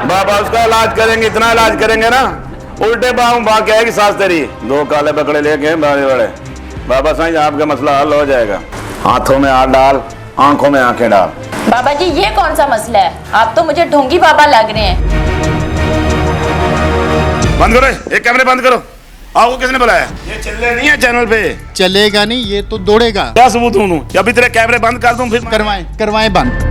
बाबा उसका इलाज करेंगे, इतना इलाज करेंगे ना, उल्टे पाँव भाग आएगी सास तेरी। 2 काले बकरे लेके बड़े बड़े। बाबा साईं आपका मसला हल हो जाएगा। हाथों में हाथ डाल, आंखों में आंखें डाल। बाबा जी ये कौन सा मसला है? आप तो मुझे ढोंगी बाबा लग रहे हैं। बंद करो, एक कैमरे बंद करो। आपको किसने बुलाया? ये चल नहीं है चैनल पे। चलेगा नहीं, ये तो दौड़ेगा। क्या सबूत दूं? या अभी तेरे कैमरे बंद कर दूं? फिर करवाएं बंद।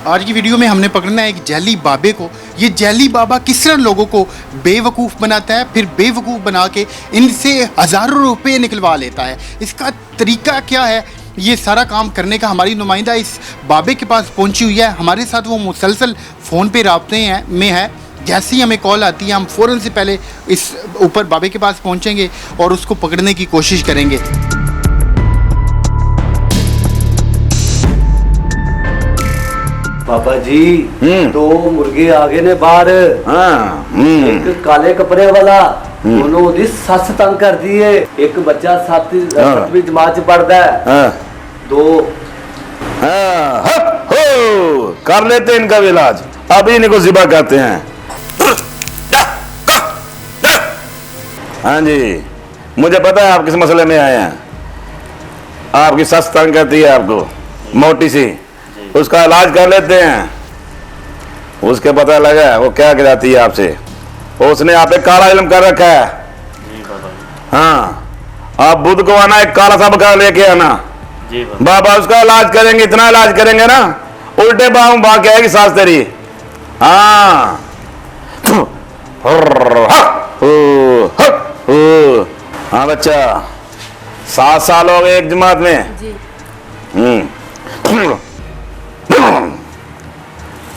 आज की वीडियो में हमने पकड़ना है एक जैली बाबे को। ये जैली बाबा किस तरह लोगों को बेवकूफ़ बनाता है, फिर बेवकूफ़ बना के इनसे हज़ारों रुपए निकलवा लेता है। इसका तरीका क्या है, ये सारा काम करने का हमारी नुमाइंदा इस बाबे के पास पहुंची हुई है। हमारे साथ वो मुसलसल फ़ोन पे राब्ते में है। जैसे ही हमें कॉल आती है हम फ़ौरन से पहले इस ऊपर बाबे के पास पहुंचेंगे और उसको पकड़ने की कोशिश करेंगे। बाबा जी 2 मुर्गे आगे ने बाहर। एक काले कपड़े वाला, दोनों ओदी सस तंग कर दी है। एक बच्चा 7वीं जमात च पढ़ता है। 2 कर लेते हैं इनका भी इलाज। अभी इनको जिबा करते हैं। हाँ जी, मुझे पता है आप किस मसले में आए हैं। आपकी सस तंग करती है आपको, मोटी सी। उसका इलाज कर लेते हैं। उसके पता लगा वो क्या गिराती है आपसे। उसने आप पे काला इल्म कर रखा है। हाँ, आप बुध को आना, एक काला सा बकरा लेके आना। बाबा उसका इलाज करेंगे, इतना इलाज करेंगे ना, उल्टे पाँव भाग आएगी सास तेरी। हाँ हाँ बच्चा, 7 साल हो गए एक जमात में।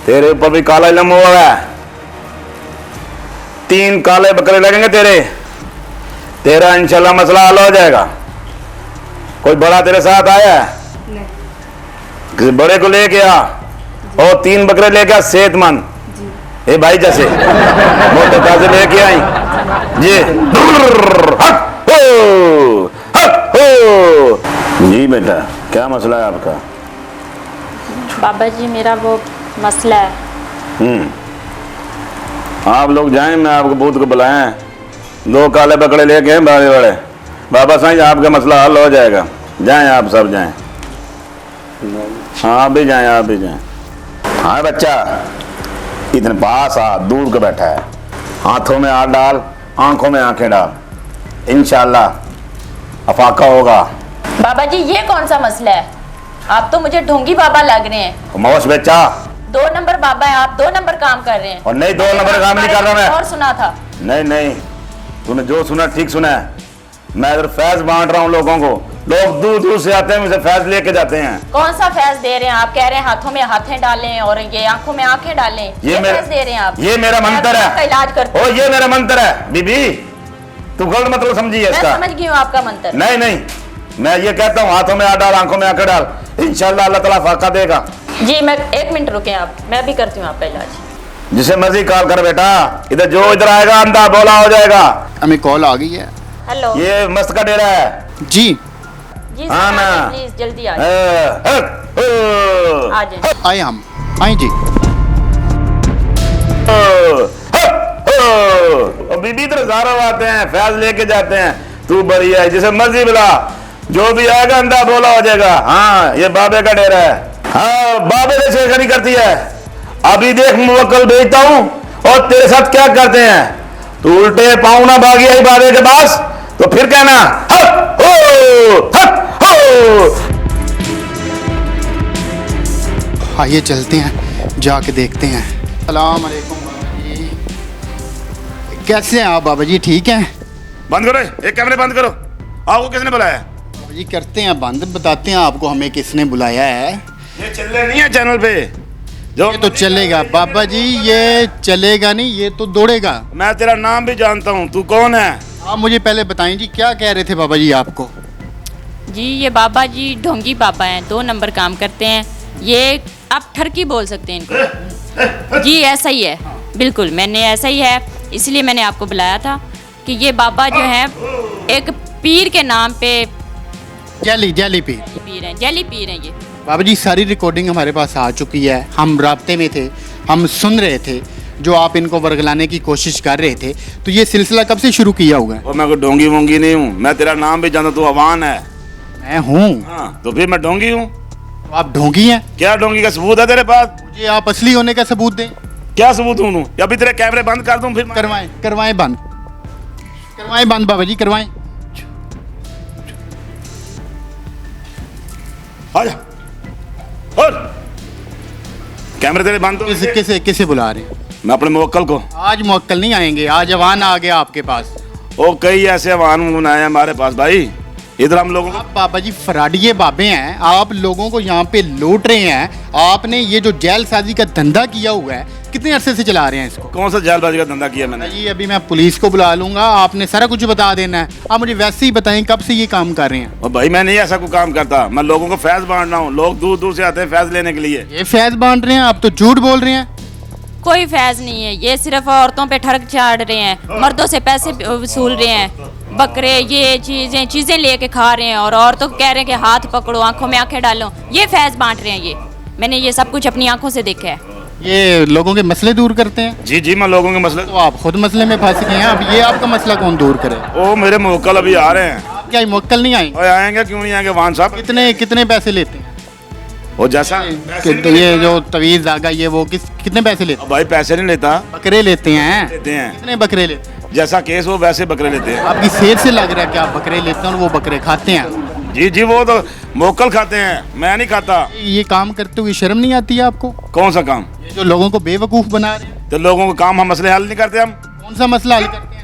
तेरे ऊपर भी काला इल्म हुआ है। 3 काले बकरे लगेंगे तेरा इंशाल्लाह मसला हल हो जाएगा। कोई बड़ा तेरे साथ आया है? नहीं। किसी बड़े को लेके आ और 3 बकरे लेके आ, सेहतमंद। ए भाई जैसे मोटे ताजे लेके आई जी। जी बेटा, क्या मसला है आपका? बाबा जी मेरा वो मसला है। आप लोग जाएं, मैं आपको भूत को बुलाएं। 2 काले बकरे लेके हैं बड़े बड़े। बाबा साईं आपका मसला हल हो जाएगा। जाएं, आप सब जाएं। हाँ आप भी जाएं, आप भी जाएं। हाँ बच्चा, इतने पास आ, दूर को बैठा है। हाथों में हाथ डाल, आंखों में आंखें डाल। इंशाल्लाह अफाका होगा। बाबा जी ये कौन सा मसला है? आप तो मुझे ढोंगी बाबा लग रहे हैं। मौस बच्चा, 2 नंबर बाबा है आप, 2 नंबर काम कर रहे हैं। और नहीं 2 नंबर काम नहीं कर रहा मैं। और सुना था? नहीं, तूने जो सुना ठीक सुना है। मैं इधर फैज बांट रहा हूँ लोगों को। लोग दूर दूर से आते हैं, मुझे फैज लेके जाते हैं। कौन सा फैज दे रहे हैं आप? कह रहे हैं हाथों में हाथें डालें और ये आंखों में आंखें डालें। ये फैज दे रहे हैं आप? ये मेरा मंत्र है। आपका इलाज करते। ओ ये मेरा मंत्र है बीबी, तू गलत मतलब समझी है इसका। मैं समझ गई हूँ आपका मंत्र। नहीं, मैं ये कहता हूँ हाथों में हाथ डाल, आंखों में आंखें डाल, इंशाल्लाह अल्लाह ताला फाका देगा। जी मैं 1 मिनट रुके आप, मैं भी करती हूँ आपका इलाज। जिसे मर्जी कॉल कर बेटा, इधर जो इधर आएगा अंधा बोला हो जाएगा। हमें कॉल आ गई है। हेलो, ये मस्त का डेरा है जी। हाँ ना, प्लीज जल्दी आ जाए। आए हम आए जी। बीबी इधर हजारों आते हैं, फैज लेके जाते हैं। तू बड़ी है, जिसे मर्जी बुला, जो भी आएगा अंधा बोला हो जाएगा। हाँ ये बाबे का डेरा है। हाँ बाबे से छेड़खानी करती है। अभी देख मुवक्किल भेजता हूँ और तेरे साथ क्या करते हैं। तू उल्टे पाँव ना भागी आई बाबे के पास तो फिर कहना हक हो। आइए चलते हैं, जाके देखते हैं। सलाम अलैकुम बाबा जी, कैसे हैं आप बाबा जी? ठीक हैं? बंद करो, एक कैमरे बंद करो। आपको किसने बुलाया? बाबा जी करते हैं बंद, बताते हैं आपको हमें किसने बुलाया है। ये चल नहीं है चैनल पे। जो ये तो चलेगा बाबा जी, ये चलेगा नहीं, ये तो दौड़ेगा। मैं तेरा नाम भी जानता हूँ, तू कौन है? आप मुझे पहले बताएं जी, क्या कह रहे थे बाबा जी आपको? जी ये बाबा जी ढोंगी बाबा हैं, 2 नंबर काम करते हैं। ये आप ठरकी बोल सकते हैं इनको। जी ऐसा ही है, बिल्कुल मैंने ऐसा ही है, इसलिए मैंने आपको बुलाया था। कि ये बाबा जो हैं एक पीर के नाम पे जैली पीर। पीर हैं, जैली पीर हैं ये। बाबा जी सारी रिकॉर्डिंग हमारे पास आ चुकी है, हम राब्ते में थे, हम सुन रहे थे जो आप इनको वर्गलाने की कोशिश कर रहे थे। तो ये सिलसिला कब से शुरू किया हुआ है? और मैं कोई डोंगी वोंगी नहीं हूँ, मैं तेरा नाम भी जानता, तू अवान है। मैं हूँ। हाँ, तो फिर मैं डोंगी हूँ। तो आप ढोंगी हैं? क्या डोंगी का सबूत है तेरे पास? मुझे आप असली होने का सबूत दें। क्या सबूत दूं? या अभी तेरे कैमरे बंद कर दूं फिर? करवाएं बंद बाबा जी, करवाएं। आजा और कैमरे तेरे बंद तो किसे बुला रहे हैं? मैं अपने मुवक्कल को। आज मुवक्कल नहीं आएंगे, आज अवान आ गया आपके पास। ओ कई ऐसे अवान बनाए हमारे पास भाई, इधर हम लोगों को। आप बाबा जी फराडिये बाबे हैं, आप लोगों को यहाँ पे लूट रहे हैं। आपने ये जो जेलसाजी का धंधा किया हुआ है, कितने अरसे से चला रहे हैं इसको? कौन सा जेलबाजी का धंधा किया मैंने? जी अभी मैं पुलिस को बुला लूंगा, आपने सारा कुछ बता देना है। आप मुझे वैसे ही बताएं कब से ये काम कर रहे हैं? और भाई मैं नहीं ऐसा कोई काम करता, मैं लोगों को फैज बांट रहा हूँ। लोग दूर दूर से आते हैं फैज लेने के लिए। ये फैज बांट रहे हैं? आप तो झूठ बोल रहे हैं। कोई फैज नहीं है, ये सिर्फ औरतों पे ठग चाड़ रहे हैं, मर्दों से पैसे वसूल रहे हैं, बकरे ये चीजें लेके खा रहे हैं, और औरतों को कह रहे हैं कि हाथ पकड़ो, आंखों में आंखें डालो। ये फैज बांट रहे हैं। ये मैंने ये सब कुछ अपनी आंखों से देखा है। ये लोगों के मसले दूर करते हैं? जी जी, मैं लोगों के मसले। तो आप खुद मसले में फंस गए हैं, अब ये आपका मसला कौन दूर करे? ओ मेरे मुवक्कल अभी आ रहे हैं। क्या मुवक्कल नहीं आए? और आएंगे, क्यों नहीं आएंगे वान साहब? कितने पैसे लेते हैं? वो जैसा ये जो तवीज धागा ये वो कितने पैसे लेते हैं? भाई पैसे नहीं लेता, बकरे लेते हैं। हैं। कितने बकरे लेते हैं? जैसा केस हो वैसे बकरे लेते हैं। आपकी सेहत से लग रहा है कि आप बकरे लेते हैं और वो बकरे खाते हैं। जी जी, वो तो मुवक्कल खाते हैं, मैं नहीं खाता। ये काम करते हुए शर्म नहीं आती है आपको? कौन सा काम? ये जो लोगों को बेवकूफ बना रहे हैं। तो लोगों को काम हम मसले हल नहीं करते हम? कौन सा मसला हल करते हैं?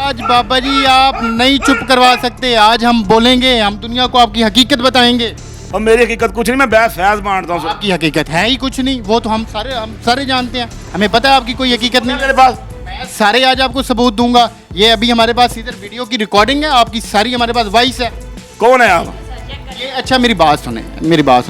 आज बाबा जी आप नहीं चुप करवा सकते, आज हम बोलेंगे, हम दुनिया को आपकी हकीकत बताएंगे। और मेरी हकीकत कुछ नहीं, मैं बैस फैज बांटता हूँ। आपकी हकीकत है ही कुछ नहीं, वो तो हम सारे जानते हैं, हमें पता है आपकी कोई हकीकत नहीं। मेरे पास मैं सारे आज आपको सबूत दूंगा। ये अभी हमारे पास इधर वीडियो की रिकॉर्डिंग है, आपकी सारी हमारे पास वॉइस है। कौन है आप? ये अच्छा मेरी बात सुने,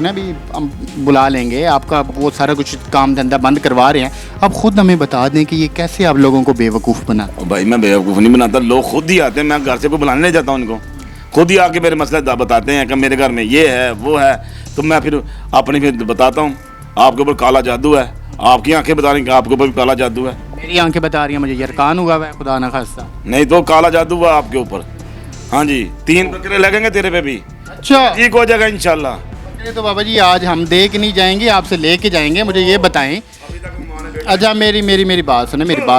अभी हम बुला लेंगे आपका, वो सारा कुछ काम धंधा बंद करवा रहे हैं। आप खुद हमें बता दें कि ये कैसे आप लोगों को बेवकूफ़ बना। भाई मैं बेवकूफ़ नहीं बनाता, लोग खुद ही आते हैं, मैं घर से कोई बुलाने नहीं जाता उनको। खुद ही आके मेरे मसले बताते हैं कि मेरे घर में ये है वो है, तो मैं फिर अपनी फिर बताता हूँ। आपके ऊपर काला जादू है, आपकी आंखें बता रही हैं आपके ऊपर भी काला जादू है। मेरी आंखें बता रही हैं मुझे यरकान हुआ है, खुदा ना खास्ता। नहीं तो काला जादू हुआ आपके ऊपर। हाँ जी, 3 बकरे लगेंगे तेरे पे भी, अच्छा ठीक हो जाएगा इंशाल्लाह। बकरे तो बाबा जी आज हम दे के नहीं जाएंगे, आपसे लेके जाएंगे। मुझे ये बताएं, अच्छा मेरी बात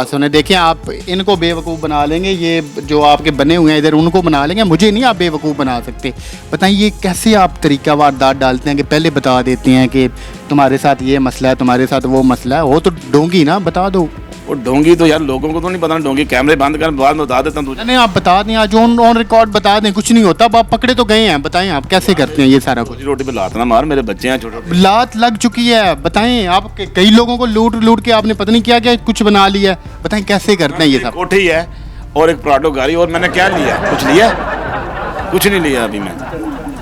सुने। देखिए आप इनको बेवकूफ़ बना लेंगे, ये जो आपके बने हुए हैं इधर उनको बना लेंगे, मुझे नहीं आप बेवकूफ़ बना सकते। बताइए कैसे आप तरीका वारदात डालते हैं कि पहले बता देते हैं कि तुम्हारे साथ ये मसला है, तुम्हारे साथ वो मसला है। वो तो डोंगी ना, बता दो। वो डोंगी तो यार लोगों को तो नहीं पता। डोंगी कैमरे बंद कर, बाद में बता देता हूँ तुझे। नहीं आप बता दें, आज ऑन रिकॉर्ड बता दें, कुछ नहीं होता। अब आप पकड़े तो गए हैं, बताएं आप कैसे करते हैं ये सारा कुछ? रोटी पे लात ना मार, मेरे बच्चे हैं छोटे। लात लग चुकी है, बताएं आप। कई लोगों को लूट के आपने पता नहीं क्या कुछ बना लिया है, बताएं कैसे करते हैं ये सब? कोठी है और एक प्राडो गाड़ी, और मैंने क्या लिया? कुछ लिया? कुछ नहीं लिया अभी मैं।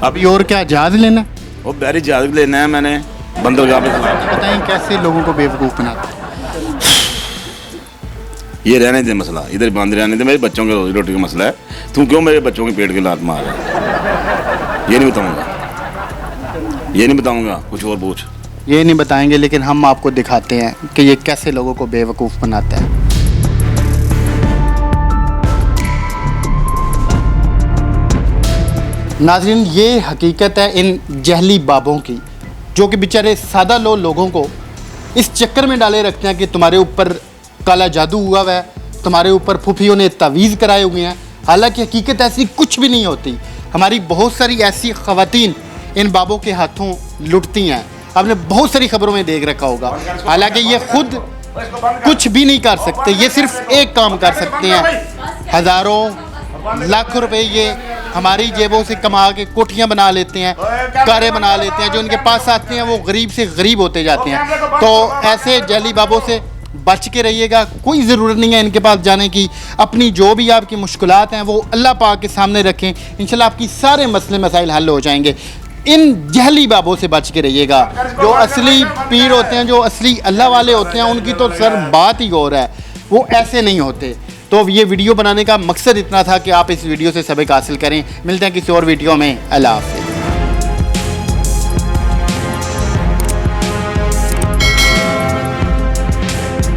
अभी और क्या जहाज लेना? वो बैरी जहाज लेना है मैंने बंदरगाह पे। बताएं कैसे लोगों को बेवकूफ़ बनाते हैं? ये रहने दे मसला, इधर बंद रहने दे। मेरे बच्चों के रोजी रोटी का मसला है, तू क्यों मेरे बच्चों के पेट की लात मार रहा है? ये नहीं बताऊंगा, कुछ और पूछ। ये नहीं बताएंगे, लेकिन हम आपको दिखाते हैं कि ये कैसे लोगों को बेवकूफ़ बनाता है। नाज़रीन ये हकीकत है इन जहली बाबों की, जो कि बेचारे सादा लोगों को इस चक्कर में डाले रखते हैं कि तुम्हारे ऊपर काला जादू हुआ है, तुम्हारे ऊपर फूफियों ने तावीज़ कराए हुए हैं। हालांकि हकीकत ऐसी कुछ भी नहीं होती। हमारी बहुत सारी ऐसी ख़वातीन इन बाबों के हाथों लुटती हैं, आपने बहुत सारी खबरों में देख रखा होगा। हालांकि ये खुद कुछ भी नहीं कर सकते, ये सिर्फ एक काम कर सकते हैं, हज़ारों लाखों रुपए ये हमारी जेबों से कमा के कोठियाँ बना लेते हैं, कारें बना लेते हैं। जो इनके पास आते हैं वो गरीब से गरीब होते जाते हैं। तो ऐसे जैली बाबों से बच के रहिएगा, कोई ज़रूरत नहीं है इनके पास जाने की। अपनी जो भी आपकी मुश्किलात हैं वो अल्लाह पाक के सामने रखें, इंशाल्लाह आपकी सारे मसले मसाइल हल हो जाएंगे। इन जहली बाबों से बच के रहिएगा। जो असली पीर होते हैं, जो असली अल्लाह वाले होते हैं, उनकी तो सर बात ही और है, वो ऐसे नहीं होते। तो ये वीडियो बनाने का मकसद इतना था कि आप इस वीडियो से सबक हासिल करें। मिलते हैं किसी और वीडियो में। अल्लाह हाफ़िज़।